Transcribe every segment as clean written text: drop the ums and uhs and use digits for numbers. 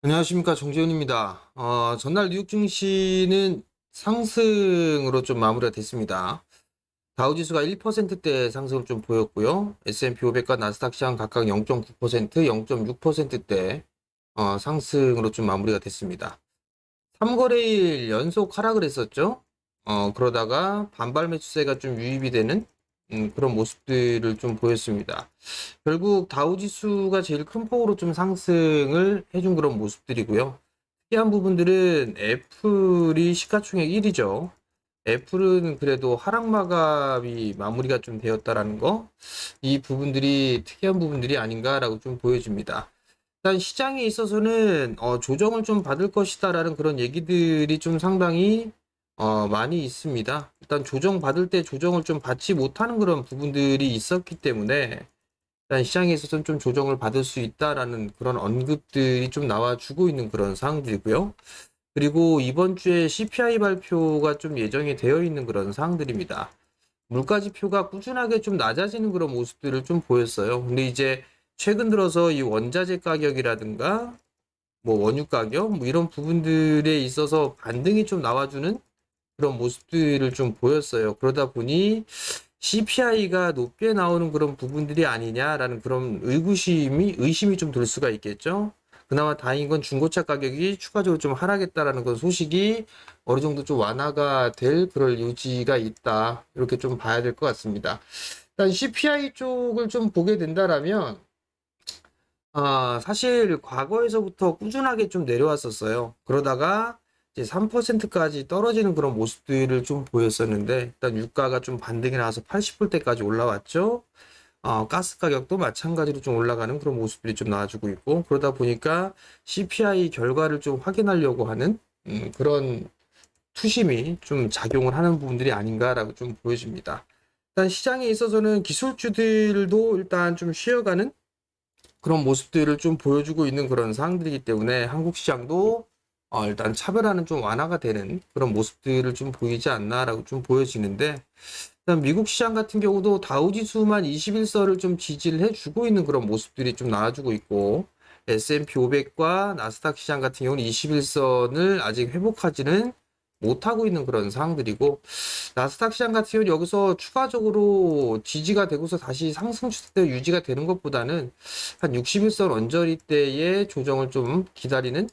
안녕하십니까, 정재훈입니다. 전날 뉴욕 증시는 상승으로 좀 마무리가 됐습니다. 다우지수가 1%대 상승을 좀 보였고요. S&P 500과 나스닥 시장 각각 0.9%, 0.6%대 상승으로 좀 마무리가 됐습니다. 3거래일 연속 하락을 했었죠. 그러다가 반발 매수세가 좀 유입이 되는 그런 모습들을 좀 보였습니다. 결국 다우지수가 제일 큰 폭으로 좀 상승을 해준 그런 모습들이고요. 특이한 부분들은 애플이 시가총액 1위죠. 애플은 그래도 하락 마감이 마무리가 좀 되었다라는 거, 이 부분들이 특이한 부분들이 아닌가라고 좀 보여집니다. 일단 시장에 있어서는 조정을 좀 받을 것이다라는 그런 얘기들이 좀 상당히 많이 있습니다. 일단 조정 받을 때 조정을 좀 받지 못하는 그런 부분들이 있었기 때문에 일단 시장에 있어서는 좀 조정을 받을 수 있다라는 그런 언급들이 좀 나와주고 있는 그런 상황들이고요. 그리고 이번 주에 CPI 발표가 좀 예정이 되어 있는 그런 상황들입니다. 물가 지표가 꾸준하게 좀 낮아지는 그런 모습들을 좀 보였어요. 근데 이제 최근 들어서 이 원자재 가격이라든가 뭐 원유 가격 뭐 이런 부분들에 있어서 반등이 좀 나와주는 그런 모습들을 좀 보였어요. 그러다 보니 CPI가 높게 나오는 그런 부분들이 아니냐라는 그런 의심이 좀 들 수가 있겠죠. 그나마 다행인 건 중고차 가격이 추가적으로 좀 하락했다라는 건 소식이 어느 정도 좀 완화가 될 그럴 여지가 있다. 이렇게 좀 봐야 될 것 같습니다. 일단 CPI 쪽을 좀 보게 된다라면 사실 과거에서부터 꾸준하게 좀 내려왔었어요. 그러다가 이제 3%까지 떨어지는 그런 모습들을 좀 보였었는데, 일단 유가가 좀 반등이 나와서 80불대까지 올라왔죠. 가스 가격도 마찬가지로 좀 올라가는 그런 모습들이 좀 나와주고 있고, 그러다 보니까 CPI 결과를 좀 확인하려고 하는 그런 투심이 좀 작용을 하는 부분들이 아닌가라고 좀 보여집니다. 일단 시장에 있어서는 기술주들도 일단 좀 쉬어가는 그런 모습들을 좀 보여주고 있는 그런 상황들이기 때문에 한국 시장도 일단 차별화는 좀 완화가 되는 그런 모습들을 좀 보이지 않나라고 좀 보여지는데, 일단 미국 시장 같은 경우도 다우지수만 21선을 좀 지지를 해주고 있는 그런 모습들이 좀 나와주고 있고, S&P 500과 나스닥 시장 같은 경우는 21선을 아직 회복하지는 못하고 있는 그런 상황들이고, 나스닥 시장 같은 경우는 여기서 추가적으로 지지가 되고서 다시 상승 추세대 유지가 되는 것보다는 한 61선 언저리 때의 조정을 좀 기다리는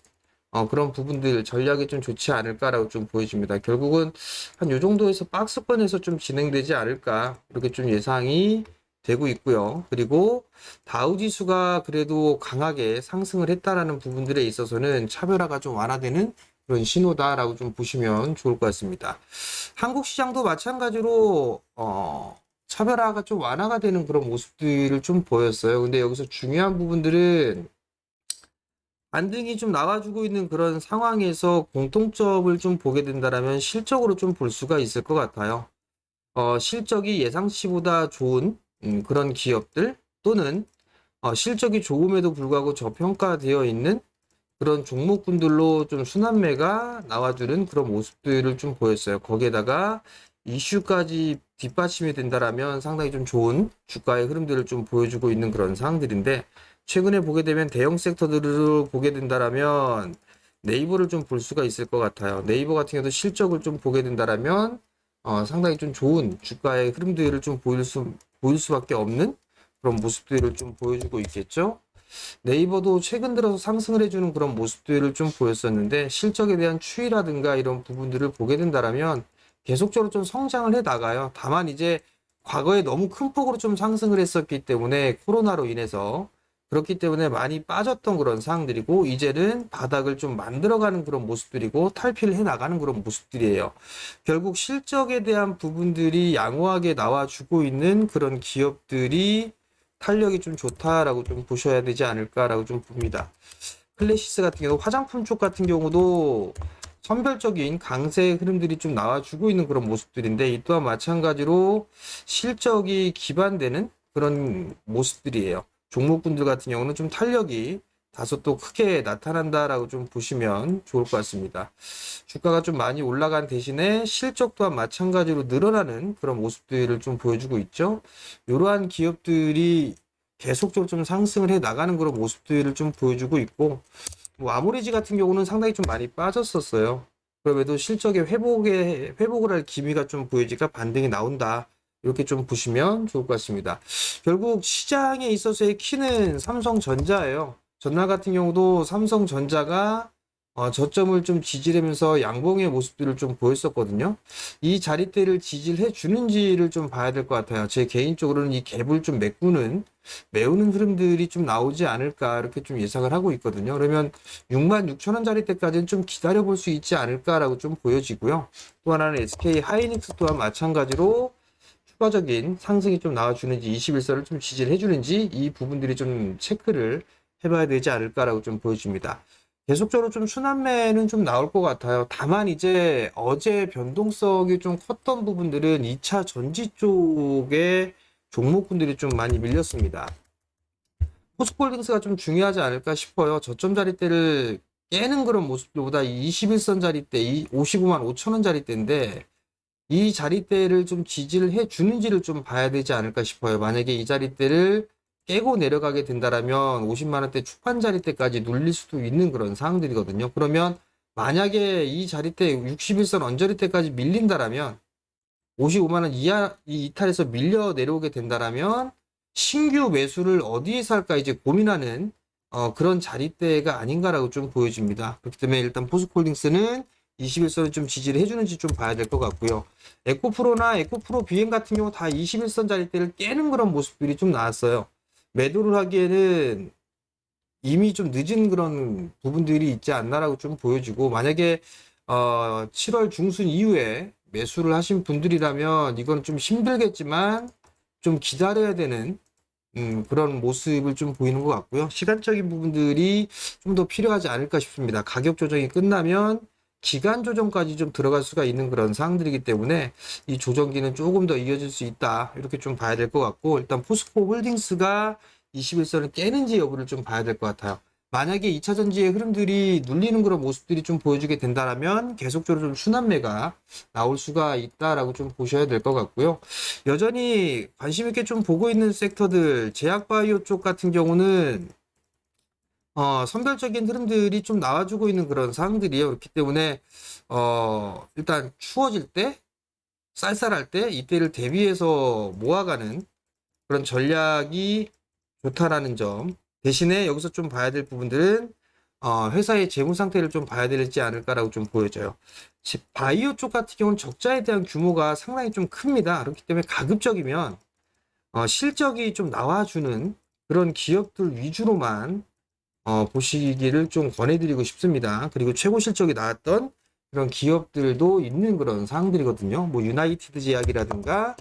그런 부분들 전략이 좀 좋지 않을까라고 좀 보여집니다. 결국은 한 요 정도에서 박스권에서 좀 진행되지 않을까 이렇게 좀 예상이 되고 있고요. 그리고 다우 지수가 그래도 강하게 상승을 했다라는 부분들에 있어서는 차별화가 좀 완화되는 그런 신호다라고 좀 보시면 좋을 것 같습니다. 한국 시장도 마찬가지로 차별화가 좀 완화가 되는 그런 모습들을 좀 보였어요. 근데 여기서 중요한 부분들은 반등이 좀 나와주고 있는 그런 상황에서 공통점을 좀 보게 된다라면 실적으로 좀 볼 수가 있을 것 같아요. 실적이 예상치보다 좋은 그런 기업들 또는 실적이 좋음에도 불구하고 저평가되어 있는 그런 종목군들로 좀 순환매가 나와주는 그런 모습들을 좀 보였어요. 거기에다가 이슈까지 뒷받침이 된다라면 상당히 좀 좋은 주가의 흐름들을 좀 보여주고 있는 그런 상황들인데, 최근에 보게 되면 대형 섹터들을 보게 된다라면 네이버를 좀 볼 수가 있을 것 같아요. 네이버 같은 경우도 실적을 좀 보게 된다라면 상당히 좀 좋은 주가의 흐름들을 좀 보일 수밖에 없는 그런 모습들을 좀 보여주고 있겠죠. 네이버도 최근 들어서 상승을 해주는 그런 모습들을 좀 보였었는데, 실적에 대한 추이라든가 이런 부분들을 보게 된다라면 계속적으로 좀 성장을 해 나가요. 다만 이제 과거에 너무 큰 폭으로 좀 상승을 했었기 때문에 코로나로 인해서 그렇기 때문에 많이 빠졌던 그런 상황들이고, 이제는 바닥을 좀 만들어가는 그런 모습들이고 탈피를 해 나가는 그런 모습들이에요. 결국 실적에 대한 부분들이 양호하게 나와주고 있는 그런 기업들이 탄력이 좀 좋다라고 좀 보셔야 되지 않을까라고 좀 봅니다. 클래시스 같은 경우 화장품 쪽 같은 경우도 선별적인 강세 흐름들이 좀 나와주고 있는 그런 모습들인데, 이 또한 마찬가지로 실적이 기반되는 그런 모습들이에요. 종목군들 같은 경우는 좀 탄력이 다소 또 크게 나타난다라고 좀 보시면 좋을 것 같습니다. 주가가 좀 많이 올라간 대신에 실적 또한 마찬가지로 늘어나는 그런 모습들을 좀 보여주고 있죠. 이러한 기업들이 계속적으로 좀 상승을 해 나가는 그런 모습들을 좀 보여주고 있고, 뭐 아모레지 같은 경우는 상당히 좀 많이 빠졌었어요. 그럼에도 실적의 회복을 할 기미가 좀 보이니까 반등이 나온다. 이렇게 좀 보시면 좋을 것 같습니다. 결국 시장에 있어서의 키는 삼성전자예요. 전날 같은 경우도 삼성전자가 저점을 좀 지지하면서 양봉의 모습들을 좀 보였었거든요. 이 자리대를 지지해 주는지를 좀 봐야 될 것 같아요. 제 개인적으로는 이 갭을 좀 메우는 흐름들이 좀 나오지 않을까 이렇게 좀 예상을 하고 있거든요. 그러면 66,000원 자리대까지는 좀 기다려 볼 수 있지 않을까라고 좀 보여지고요. 또 하나는 SK 하이닉스 또한 마찬가지로 추가적인 상승이 좀 나와주는지 21선을 좀 지지를 해주는지 이 부분들이 좀 체크를 해봐야 되지 않을까라고 좀 보여집니다. 계속적으로 좀 순환매는 좀 나올 것 같아요. 다만 이제 어제 변동성이 좀 컸던 부분들은 2차 전지 쪽에 종목군들이 좀 많이 밀렸습니다. 포스코홀딩스가 좀 중요하지 않을까 싶어요. 저점 자리대를 깨는 그런 모습들보다 21선 자리대, 55만 5천 원 자리대인데 이 자리대를 좀 지지를 해 주는지를 좀 봐야 되지 않을까 싶어요. 만약에 이 자리대를 깨고 내려가게 된다라면 50만 원대 초반 자리대까지 눌릴 수도 있는 그런 상황들이거든요. 그러면 만약에 이 자리대 61선 언저리대까지 밀린다라면 55만 원 이하 이 이탈에서 밀려 내려오게 된다라면 신규 매수를 어디에서 할까 이제 고민하는 그런 자리대가 아닌가라고 좀 보여집니다. 그렇기 때문에 일단 포스코홀딩스는 21선을 좀 지지를 해주는지 좀 봐야 될 것 같고요. 에코프로나 에코프로 비행 같은 경우 다 21선 자리대를 깨는 그런 모습들이 좀 나왔어요. 매도를 하기에는 이미 좀 늦은 그런 부분들이 있지 않나라고 좀 보여지고 만약에 7월 중순 이후에 매수를 하신 분들이라면 이건 좀 힘들겠지만 좀 기다려야 되는 그런 모습을 좀 보이는 것 같고요. 시간적인 부분들이 좀 더 필요하지 않을까 싶습니다. 가격 조정이 끝나면 기간 조정까지 좀 들어갈 수가 있는 그런 사항들이기 때문에 이 조정기는 조금 더 이어질 수 있다. 이렇게 좀 봐야 될 것 같고 일단 포스코 홀딩스가 21선을 깨는지 여부를 좀 봐야 될 것 같아요. 만약에 2차 전지의 흐름들이 눌리는 그런 모습들이 좀 보여주게 된다면 계속적으로 좀 순환매가 나올 수가 있다라고 좀 보셔야 될 것 같고요. 여전히 관심 있게 좀 보고 있는 섹터들 제약바이오 쪽 같은 경우는 선별적인 흐름들이 좀 나와주고 있는 그런 상황들이에요. 그렇기 때문에 일단 추워질 때 쌀쌀할 때 이때를 대비해서 모아가는 그런 전략이 좋다라는 점. 대신에 여기서 좀 봐야 될 부분들은 회사의 재무 상태를 좀 봐야 되지 않을까라고 좀 보여져요. 바이오 쪽 같은 경우는 적자에 대한 규모가 상당히 좀 큽니다. 그렇기 때문에 가급적이면 실적이 좀 나와주는 그런 기업들 위주로만 보시기를 좀 권해드리고 싶습니다. 그리고 최고 실적이 나왔던 그런 기업들도 있는 그런 사항들이거든요. 뭐 유나이티드 제약이라든가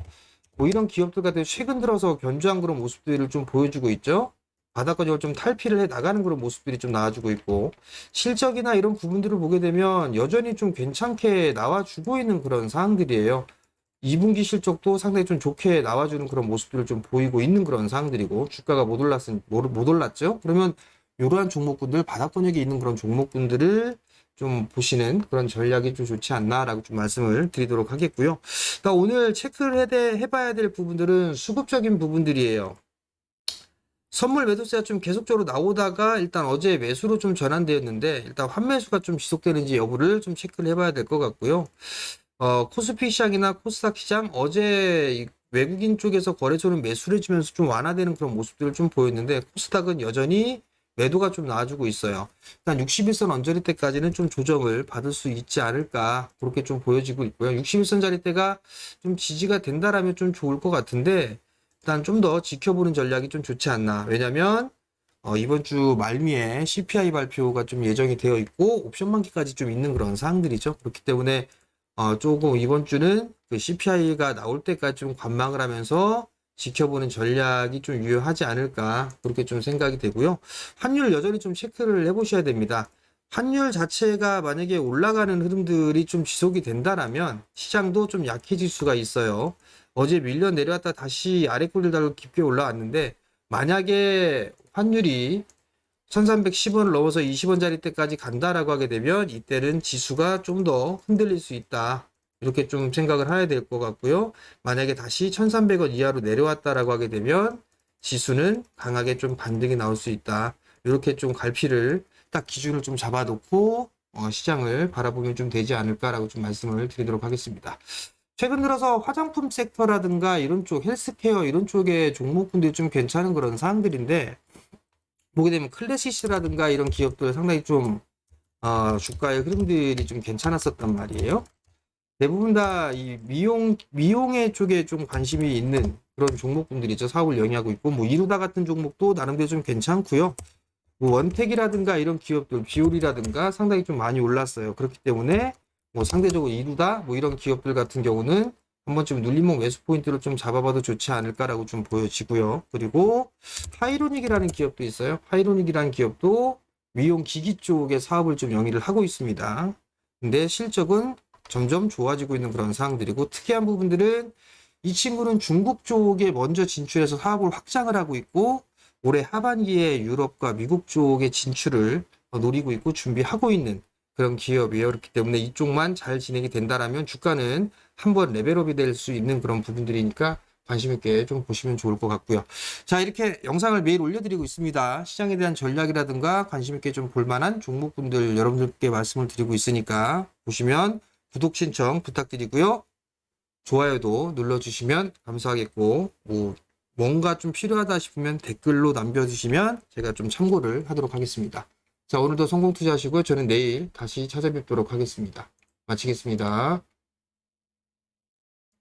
뭐 이런 기업들 같은 최근 들어서 견조한 그런 모습들을 좀 보여주고 있죠. 바닥권역을 좀 탈피를 해 나가는 그런 모습들이 좀 나와주고 있고 실적이나 이런 부분들을 보게 되면 여전히 좀 괜찮게 나와주고 있는 그런 사항들이에요. 2분기 실적도 상당히 좀 좋게 나와주는 그런 모습들을 좀 보이고 있는 그런 상황들이고 주가가 못 올랐죠. 그러면 이러한 종목군들 바닥권역에 있는 그런 종목군들을 좀 보시는 그런 전략이 좀 좋지 않나라고 좀 말씀을 드리도록 하겠고요. 그러니까 오늘 체크를 해봐야 될 부분들은 수급적인 부분들이에요. 선물 매도세가 좀 계속적으로 나오다가 일단 어제 매수로 좀 전환되었는데 일단 환매수가 좀 지속되는지 여부를 좀 체크를 해봐야 될 것 같고요. 코스피 시장이나 코스닥 시장 어제 외국인 쪽에서 거래소는 매수를 해주면서 좀 완화되는 그런 모습들을 좀 보였는데 코스닥은 여전히 매도가 좀 나와주고 있어요. 일단 61선 언저리 때까지는 좀 조정을 받을 수 있지 않을까 그렇게 좀 보여지고 있고요. 61선 자리대가 좀 지지가 된다라면 좀 좋을 것 같은데 일단 좀 더 지켜보는 전략이 좀 좋지 않나. 왜냐면 이번 주 말미에 CPI 발표가 좀 예정이 되어 있고 옵션 만기까지 좀 있는 그런 사항들이죠. 그렇기 때문에 조금 이번 주는 그 CPI가 나올 때까지 좀 관망을 하면서 지켜보는 전략이 좀 유효하지 않을까 그렇게 좀 생각이 되고요. 환율 여전히 좀 체크를 해보셔야 됩니다. 환율 자체가 만약에 올라가는 흐름들이 좀 지속이 된다라면 시장도 좀 약해질 수가 있어요. 어제 밀려 내려왔다 다시 아래 꼬리를 달고 깊게 올라왔는데 만약에 환율이 1310원을 넘어서 20원짜리 때까지 간다라고 하게 되면 이때는 지수가 좀 더 흔들릴 수 있다. 이렇게 좀 생각을 해야 될 것 같고요. 만약에 다시 1300원 이하로 내려왔다라고 하게 되면 지수는 강하게 좀 반등이 나올 수 있다. 이렇게 좀 갈피를 딱 기준을 좀 잡아놓고 시장을 바라보면 좀 되지 않을까라고 좀 말씀을 드리도록 하겠습니다. 최근 들어서 화장품 섹터라든가 이런 쪽 헬스케어 이런 쪽의 종목군들이 좀 괜찮은 그런 사항들인데 보게 되면 클래시스라든가 이런 기업들 상당히 좀 주가의 흐름들이 좀 괜찮았었단 말이에요. 대부분 다 이 미용의 쪽에 좀 관심이 있는 그런 종목군들이죠. 사업을 영위하고 있고, 뭐, 이루다 같은 종목도 나름대로 좀 괜찮고요. 뭐, 원택이라든가 이런 기업들, 비올이라든가 상당히 좀 많이 올랐어요. 그렇기 때문에, 뭐, 상대적으로 이루다, 뭐, 이런 기업들 같은 경우는 한 번쯤 눌림목 매수 포인트를 좀 잡아봐도 좋지 않을까라고 좀 보여지고요. 그리고, 파이로닉이라는 기업도 있어요. 파이로닉이라는 기업도 미용 기기 쪽의 사업을 좀 영위를 하고 있습니다. 근데 실적은 점점 좋아지고 있는 그런 상황들이고 특이한 부분들은 이 친구는 중국 쪽에 먼저 진출해서 사업을 확장을 하고 있고 올해 하반기에 유럽과 미국 쪽의 진출을 노리고 있고 준비하고 있는 그런 기업이에요. 그렇기 때문에 이쪽만 잘 진행이 된다라면 주가는 한번 레벨업이 될 수 있는 그런 부분들이니까 관심 있게 좀 보시면 좋을 것 같고요. 자, 이렇게 영상을 매일 올려드리고 있습니다. 시장에 대한 전략이라든가 관심 있게 좀 볼만한 종목분들 여러분들께 말씀을 드리고 있으니까 보시면 구독 신청 부탁드리고요. 좋아요도 눌러주시면 감사하겠고, 뭐, 뭔가 좀 필요하다 싶으면 댓글로 남겨주시면 제가 좀 참고를 하도록 하겠습니다. 자, 오늘도 성공 투자하시고 저는 내일 다시 찾아뵙도록 하겠습니다. 마치겠습니다.